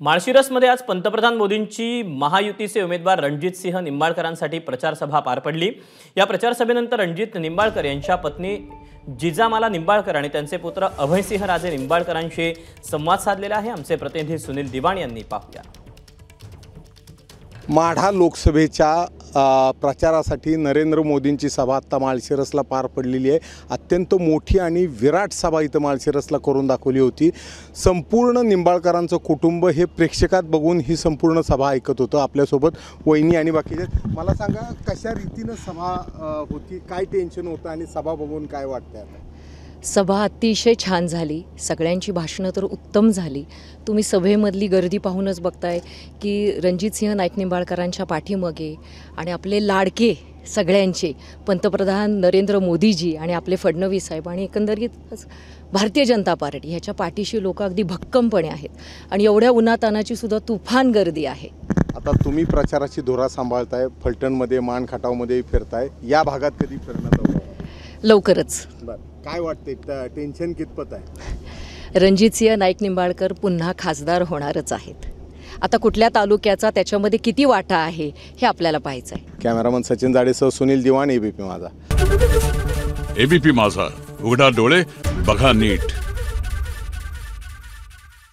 माळशिरसमध्ये आज पंतप्रधान मोदींची महायुतीचे उमेदवार रणजितसिंह निंबाळकरांसाठी प्रचार सभा पार पडली। या प्रचार सभेनंतर रणजित निंबाळकर यांच्या पत्नी जिजामाला निंबाळकर आणि त्यांचे पुत्र अभयसिंह राजे निंबाळकरांशी संवाद साधलेला आहे। आमचे प्रतिनिधी सुनील दिवाण यांनी पाहूया। माढा लोकसभेच्या प्रचारासाठी नरेंद्र मोदींची सभा आता माळशिरसला पार पडलेली आहे। अत्यंत मोठी आणि विराट सभा इथं माळशिरसला करून दाखवली होती। संपूर्ण निंबाळकरांचं कुटुंब हे प्रेक्षकात बघून ही संपूर्ण सभा ऐकत होतं। आपल्यासोबत वहिनी आणि बाकीचे, मला सांगा कशा रीतीने सभा होती, काय टेन्शन होतं आणि सभा बघून काय वाटतंय आता? सभा अतिशय छान झाली, सगळ्यांची भाषणं तर उत्तम झाली। तुम्ही सभेमधली गर्दी पाहूनच बघताय की रणजितसिंह नाईक निंबाळकरांच्या पाठीमागे आणि आपले लाडके सगळ्यांचे पंतप्रधान नरेंद्र मोदीजी आणि आपले फडणवीस साहेब आणि एकंदरीत भारतीय जनता पार्टी ह्याच्या पाठीशी लोक अगदी भक्कमपणे आहेत आणि एवढ्या उन्हातानाची सुद्धा तुफान गर्दी आहे। आता तुम्ही प्रचाराची धुरा सांभाळताय, फलटणमध्ये मान खटावमध्ये फिरताय, या भागात कधी फिरण्यात आलं? लवकरच। काय वाटते, टेन्शन कितपत आहे? रणजितसिंह नाईक निंबाळकर पुन्हा खासदार होणारच आहेत। आता कुठल्या तालुक्याचा त्याच्यामध्ये किती वाटा आहे हे आपल्याला पाहायचं आहे। कॅमेरामन सचिन जाडेसह सुनील दिवाण, एबीपी माझा। एबीपी माझा, उघडा डोळे बघा नीट।